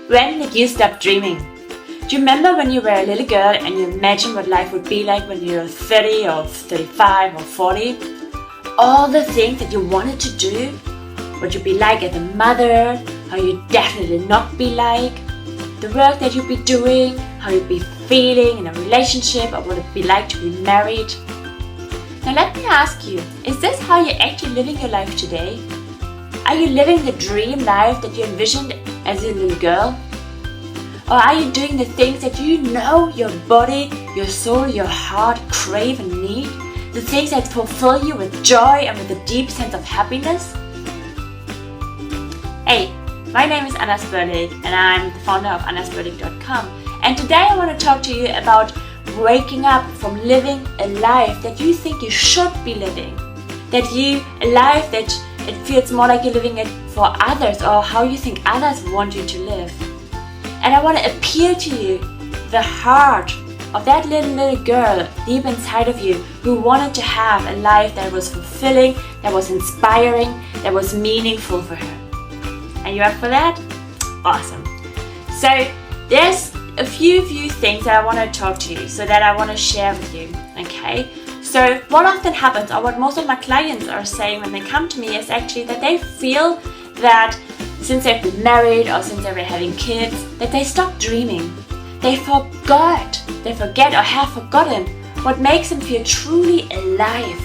When did you stop dreaming? Do you remember when you were a little girl and you imagined what life would be like when you were 30 or 35 or 40? All the things that you wanted to do, what you'd be like as a mother, how you'd definitely not be like, the work that you'd be doing, how you'd be feeling in a relationship, or what it'd be like to be married. Now let me ask you, is this how you're actually living your life today? Are you living the dream life that you envisioned as a little girl? Or are you doing the things that you know your body, your soul, your heart crave and need? The things that fulfill you with joy and with a deep sense of happiness? Hey, my name is Anna Spurlik and I'm the founder of AnnaSpurlik.com, and today I want to talk to you about waking up from living a life that you think you should be living. A life that it feels more like you're living it for others, or how you think others want you to live. And I want to appeal to you, the heart of that little girl deep inside of you who wanted to have a life that was fulfilling, that was inspiring, that was meaningful for her. Are you up for that? Awesome. So there's a few things that I want to talk to you, so that I want to share with you, okay? So what often happens, or what most of my clients are saying when they come to me, is actually that they feel that since they've been married or since they were having kids, that they stopped dreaming. They forget or have forgotten what makes them feel truly alive.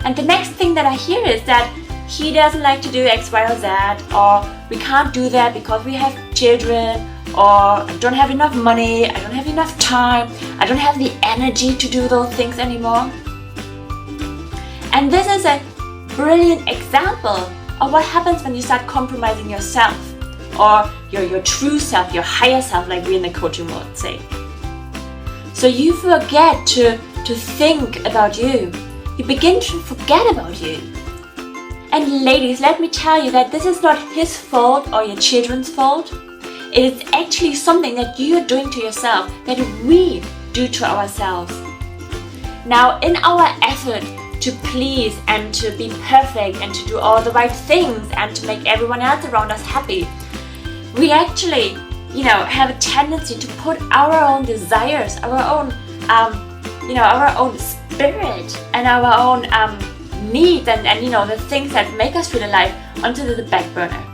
And the next thing that I hear is that he doesn't like to do X, Y, or Z, or we can't do that because we have children, or I don't have enough money, I don't have enough time, I don't have the energy to do those things anymore. And this is a brilliant example of what happens when you start compromising yourself, or your true self, your higher self, like we in the coaching world say. So you forget to think about you. You begin to forget about you. And ladies, let me tell you that this is not his fault or your children's fault. It is actually something that you are doing to yourself, that we do to ourselves. Now, in our effort to please and to be perfect and to do all the right things and to make everyone else around us happy, we actually, have a tendency to put our own desires, our own spirit and our own needs and the things that make us feel alive onto the back burner.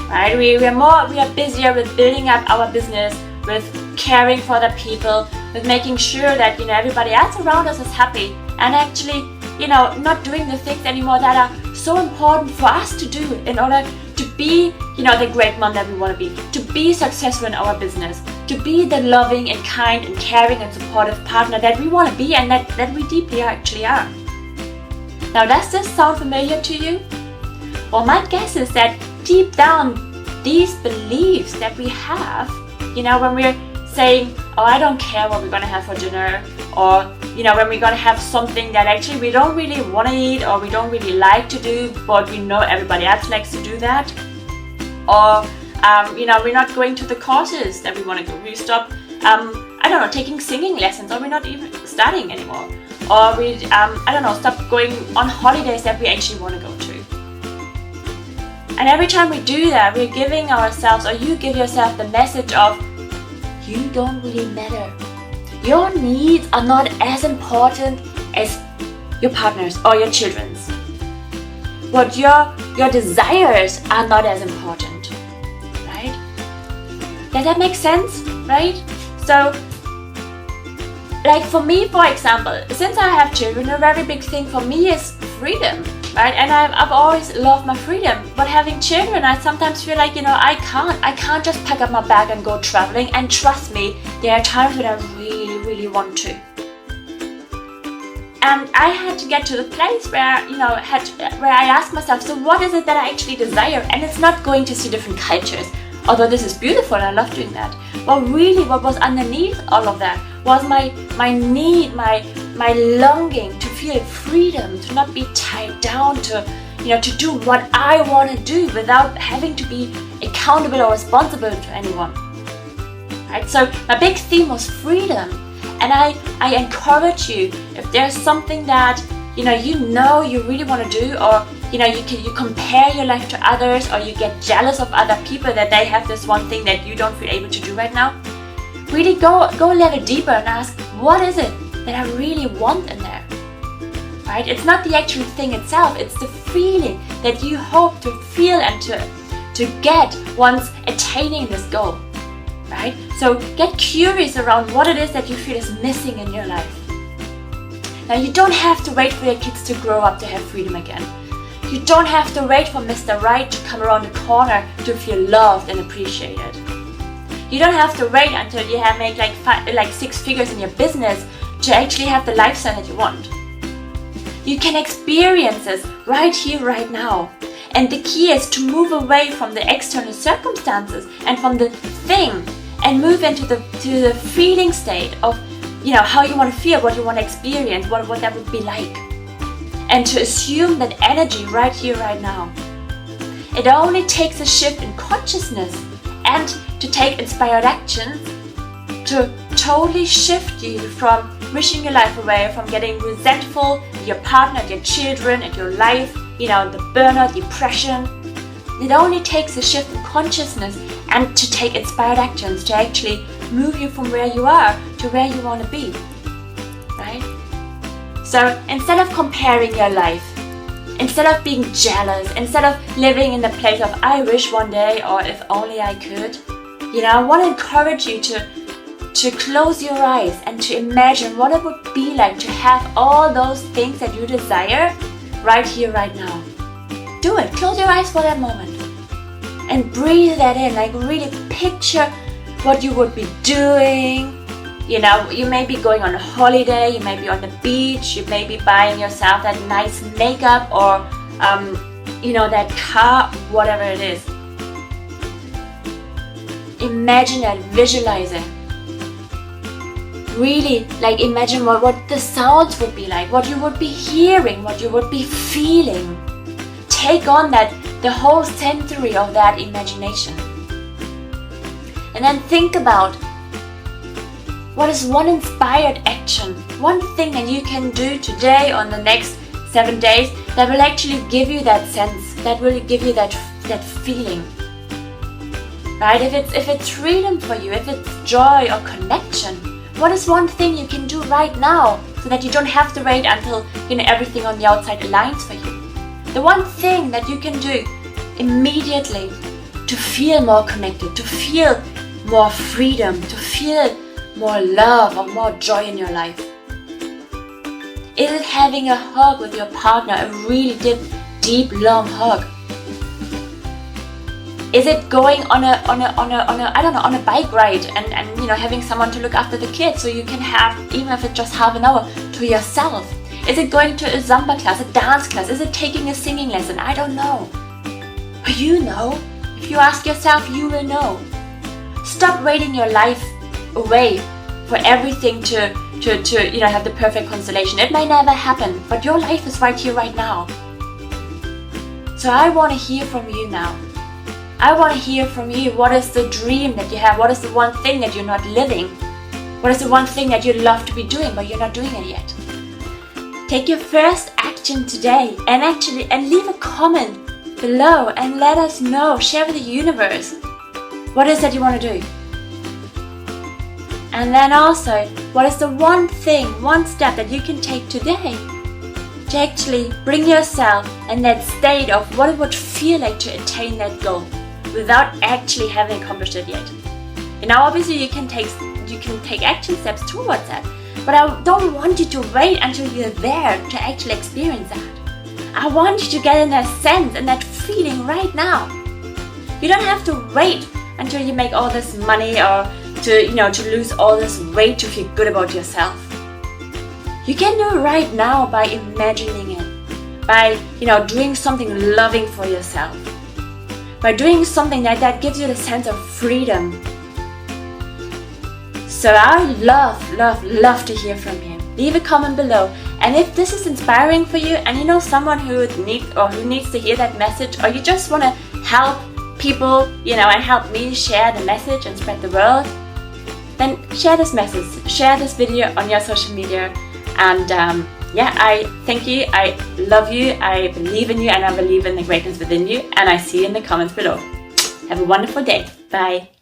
Right? We are busier with building up our business, with caring for the people, with making sure that everybody else around us is happy, and actually not doing the things anymore that are so important for us to do in order to be the great mom that we want to be successful in our business, to be the loving and kind and caring and supportive partner that we want to be, and that we deeply actually are. Now, does this sound familiar to you? Well, my guess is that deep down, these beliefs that we have, when we're saying, oh, I don't care what we're going to have for dinner, or, when we're going to have something that actually we don't really want to eat, or we don't really like to do, but we know everybody else likes to do that, or, we're not going to the courses that we want to go. We stop, taking singing lessons, or we're not even studying anymore, or we, stop going on holidays that we actually want to go to. And every time we do that, we're giving ourselves, or you give yourself the message of, you don't really matter. Your needs are not as important as your partner's or your children's. But your desires are not as important, right? Does that make sense, right? So, like for me, for example, since I have children, a very big thing for me is freedom. Right? And I've always loved my freedom, but having children, I sometimes feel like, I can't just pack up my bag and go traveling, and trust me, there are times when I really, really want to. And I had to get to the place where, where I asked myself, so what is it that I actually desire? And it's not going to see different cultures, although this is beautiful and I love doing that. But really what was underneath all of that was my need, my longing to feel freedom, to not be tied down to do what I want to do without having to be accountable or responsible to anyone. Right? So my big theme was freedom, and I encourage you, if there's something that you really want to do, or you compare your life to others, or you get jealous of other people that they have this one thing that you don't feel able to do right now. Really go a level deeper and ask, what is it that I really want in there? Right? It's not the actual thing itself, it's the feeling that you hope to feel and to get once attaining this goal. Right? So get curious around what it is that you feel is missing in your life. Now, you don't have to wait for your kids to grow up to have freedom again. You don't have to wait for Mr. Right to come around the corner to feel loved and appreciated. You don't have to wait until you have made like 6 figures in your business to actually have the lifestyle that you want. You can experience this right here, right now. And the key is to move away from the external circumstances and from the thing, and move into the feeling state of how you want to feel, what you want to experience, what that would be like. And to assume that energy right here, right now. It only takes a shift in consciousness and to take inspired actions to totally shift you from wishing your life away, from getting resentful at your partner, at your children, at your life, the burnout, depression. It only takes a shift in consciousness and to take inspired actions to actually move you from where you are to where you want to be, right? So instead of comparing your life, instead of being jealous, instead of living in the place of I wish one day, or if only I could, I want to encourage you to close your eyes and to imagine what it would be like to have all those things that you desire right here, right now. Do it. Close your eyes for that moment and breathe that in. Like, really picture what you would be doing. You may be going on a holiday, you may be on the beach, you may be buying yourself that nice makeup or that car, whatever it is. Imagine that, visualize it. Really, imagine what the sounds would be like, what you would be hearing, what you would be feeling. Take on the whole sensory of that imagination. And then think about what is one inspired action, one thing that you can do today or in the next 7 days that will actually give you that sense, that will give you that feeling. Right? If it's freedom for you, if it's joy or connection, what is one thing you can do right now so that you don't have to wait until everything on the outside aligns for you? The one thing that you can do immediately to feel more connected, to feel more freedom, to feel more love or more joy in your life. Is it having a hug with your partner, a really deep, long hug? Is it going on a bike ride and having someone to look after the kids so you can have, even if it's just half an hour, to yourself? Is it going to a Zumba class, a dance class? Is it taking a singing lesson? I don't know. But you know. If you ask yourself, you will know. Stop waiting your life away for everything to have the perfect constellation. It may never happen, but your life is right here, right now. So I want to hear from you now. I want to hear from you. What is the dream that you have? What is the one thing that you're not living? What is the one thing that you'd love to be doing, but you're not doing it yet? Take your first action today and leave a comment below and let us know. Share with the universe what is that you want to do. And then also, what is the one thing, one step that you can take today to actually bring yourself in that state of what it would feel like to attain that goal without actually having accomplished it yet. Obviously you can take action steps towards that, but I don't want you to wait until you're there to actually experience that. I want you to get in that sense and that feeling right now. You don't have to wait until you make all this money or to lose all this weight to feel good about yourself. You can do it right now by imagining it, by doing something loving for yourself, by doing something that gives you the sense of freedom. So I love to hear from you. Leave a comment below, and if this is inspiring for you and you know someone who needs to hear that message, or you just want to help people and help me share the message and spread the word, then share this message, share this video on your social media, and yeah, I thank you, I love you, I believe in you, and I believe in the greatness within you, and I see you in the comments below. Have a wonderful day. Bye.